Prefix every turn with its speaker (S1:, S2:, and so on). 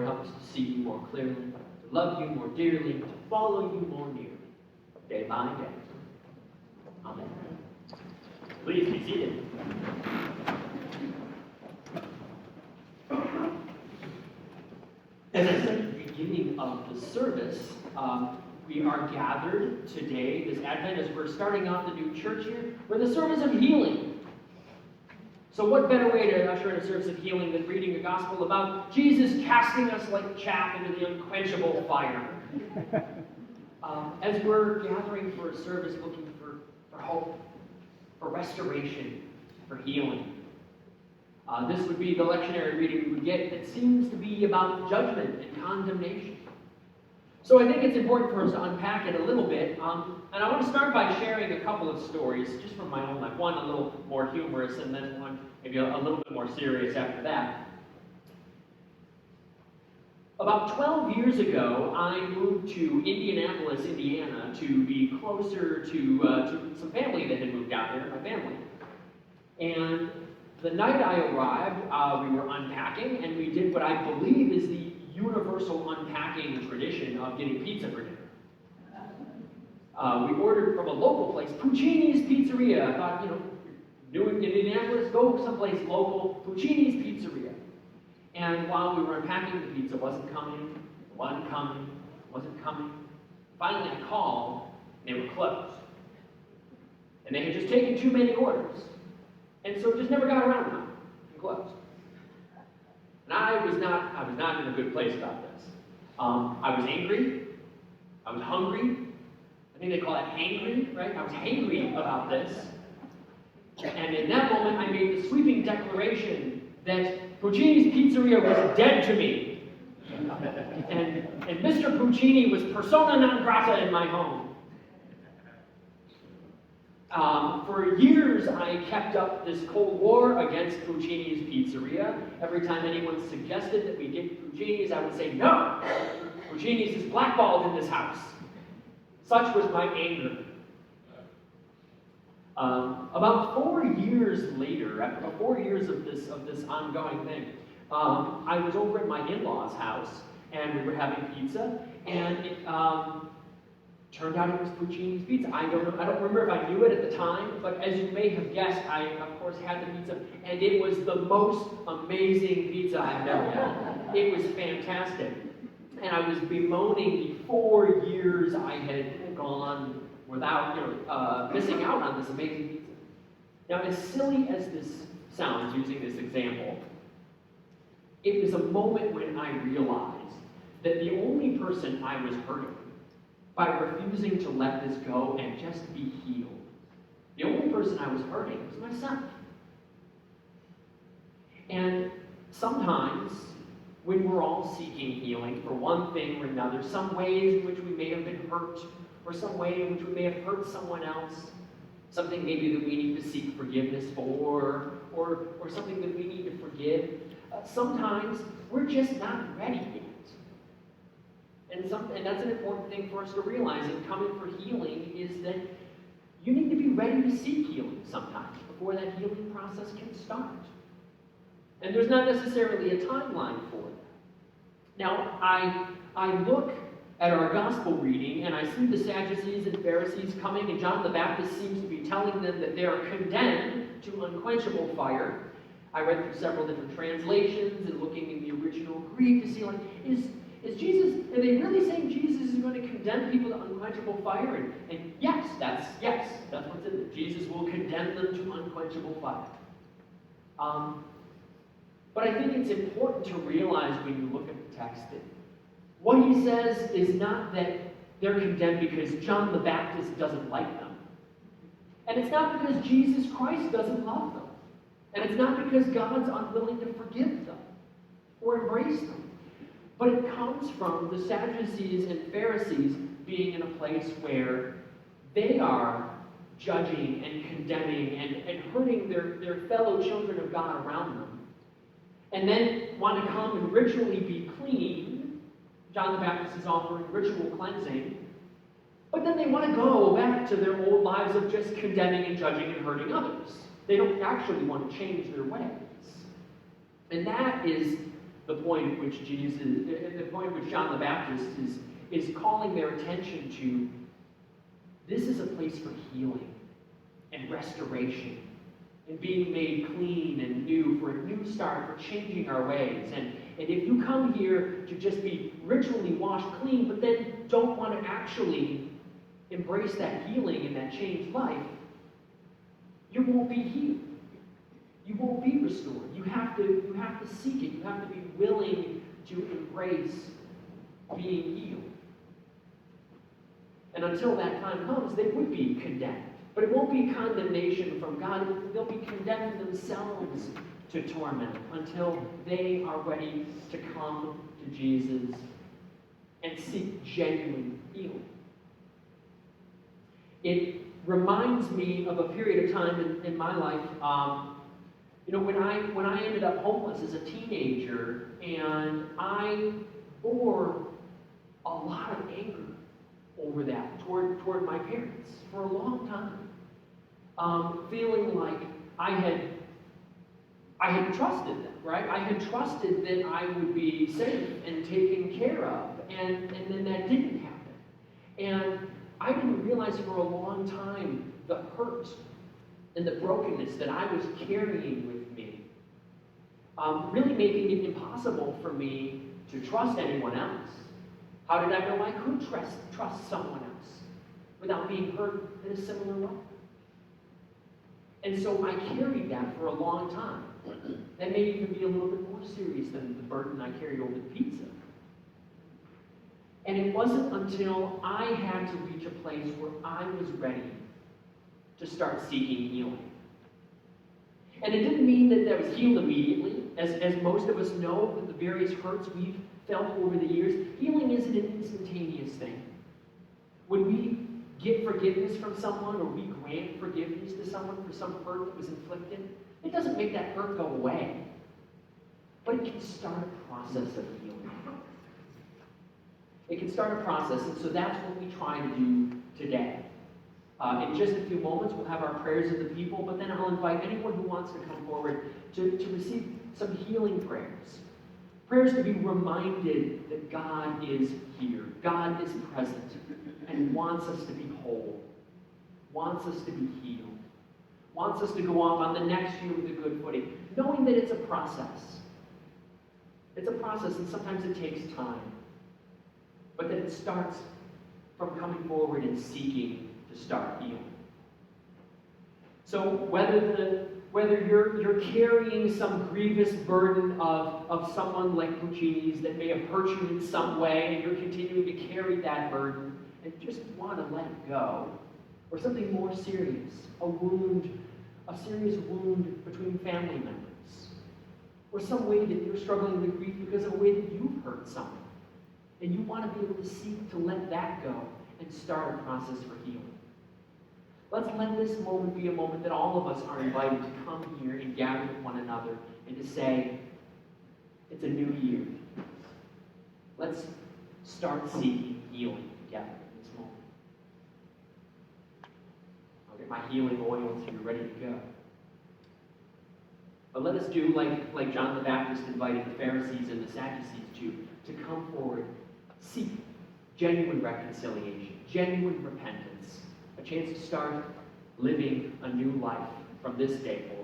S1: help us to see you more clearly, to love you more dearly, to follow you more nearly, day by day. Amen. Please be seated. As I said at the beginning of the service, we are gathered today, this Advent, as we're starting off the new church year, with a service of healing. So what better way to usher in a service of healing than reading a gospel about Jesus casting us like chaff into the unquenchable fire? As we're gathering for a service looking for hope, for restoration, for healing. This would be the lectionary reading we would get that seems to be about judgment and condemnation. So I think it's important for us to unpack it a little bit, and I want to start by sharing a couple of stories just from my own life. One a little more humorous, and then one maybe a little bit more serious after that. About 12 years ago, I moved to Indianapolis, Indiana, to be closer to some family that had moved out there, my family. And the night I arrived, we were unpacking, and we did what I believe is the universal unpacking tradition of getting pizza for dinner. We ordered from a local place, Puccini's Pizzeria. I thought, new in Indianapolis, go someplace local, Puccini's Pizzeria. And while we were unpacking, the pizza wasn't coming. Finally, I called, and they were closed. And they had just taken too many orders. And so it just never got around to them and closed. And I was not in a good place about this. I was angry. I was hungry. I think they call it hangry, right? I was hangry about this. And in that moment, I made the sweeping declaration that Puccini's Pizzeria was dead to me. And Mr. Puccini was persona non grata in my home. For years, I kept up this Cold War against Puccini's Pizzeria. Every time anyone suggested that we get Puccini's, I would say, no! Puccini's is blackballed in this house. Such was my anger. About 4 years later, after 4 years of this ongoing thing, I was over at my in-laws' house, and we were having pizza, and it turned out it was Puccini's pizza. I don't remember if I knew it at the time, but as you may have guessed, I, of course, had the pizza, and it was the most amazing pizza I've ever had. It was fantastic. And I was bemoaning the 4 years I had gone without, missing out on this amazing pizza. Now, as silly as this sounds, using this example, it was a moment when I realized that the only person I was hurting by refusing to let this go and just be healed, the only person I was hurting was myself. And sometimes, when we're all seeking healing for one thing or another, some ways in which we may have been hurt, or some way in which we may have hurt someone else, something maybe that we need to seek forgiveness for, or something that we need to forgive, sometimes we're just not ready yet. And that's an important thing for us to realize in coming for healing, is that you need to be ready to seek healing sometimes before that healing process can start. And there's not necessarily a timeline for it. Now, I look at our gospel reading, and I see the Sadducees and Pharisees coming, and John the Baptist seems to be telling them that they are condemned to unquenchable fire. I read through several different translations and looking in the original Greek to see, is Jesus, are they really saying Jesus is going to condemn people to unquenchable fire? And yes, that's what's in there. Jesus will condemn them to unquenchable fire. But I think it's important to realize when you look at the text that what he says is not that they're condemned because John the Baptist doesn't like them. And it's not because Jesus Christ doesn't love them. And it's not because God's unwilling to forgive them or embrace them. But it comes from the Sadducees and Pharisees being in a place where they are judging and condemning and hurting their fellow children of God around them. And then want to come and ritually be clean. John the Baptist is offering ritual cleansing. But then they want to go back to their old lives of just condemning and judging and hurting others. They don't actually want to change their ways. And that is the point at which John the Baptist is calling their attention to, this is a place for healing and restoration and being made clean and new, for a new start, for changing our ways. And if you come here to just be ritually washed clean, but then don't want to actually embrace that healing and that changed life, you won't be healed. You won't be restored. You have to seek it. You have to be willing to embrace being healed. And until that time comes, they would be condemned. But it won't be condemnation from God. They'll be condemning themselves to torment until they are ready to come to Jesus and seek genuine healing. It reminds me of a period of time in my life. When I ended up homeless as a teenager, and I bore a lot of anger over that toward my parents for a long time, feeling like I had trusted them, right? I had trusted that I would be safe and taken care of, and then that didn't happen. And I didn't realize for a long time the hurt and the brokenness that I was carrying with me, really making it impossible for me to trust anyone else. How did I know I could trust someone else without being hurt in a similar way? And so I carried that for a long time. That may even be a little bit more serious than the burden I carried over the pizza. And it wasn't until I had to reach a place where I was ready to start seeking healing. And it didn't mean that was healed immediately. As most of us know, with the various hurts we've felt over the years, healing isn't an instantaneous thing. When we get forgiveness from someone, or we grant forgiveness to someone for some hurt that was inflicted, it doesn't make that hurt go away. But it can start a process of healing. It can start a process, and so that's what we try to do today. In just a few moments, we'll have our prayers of the people, but then I'll invite anyone who wants to come forward to receive some healing prayers. Prayers to be reminded that God is here, God is present, and wants us to be whole, wants us to be healed, wants us to go off on the next year with a good footing, knowing that it's a process. It's a process, and sometimes it takes time. But that it starts from coming forward and seeking to start healing. So whether you're carrying some grievous burden of someone like Puccini's that may have hurt you in some way, and you're continuing to carry that burden and just want to let it go, or something more serious, a serious wound between family members, or some way that you're struggling with grief because of a way that you've hurt someone, and you want to be able to seek to let that go and start a process for healing. Let's let this moment be a moment that all of us are invited to come here and gather with one another and to say, it's a new year. Let's start seeking healing together in this moment. I'll get my healing oil so you're ready to go. But let us do like John the Baptist invited the Pharisees and the Sadducees to come forward, seek genuine reconciliation, genuine repentance, a chance to start living a new life from this day forward.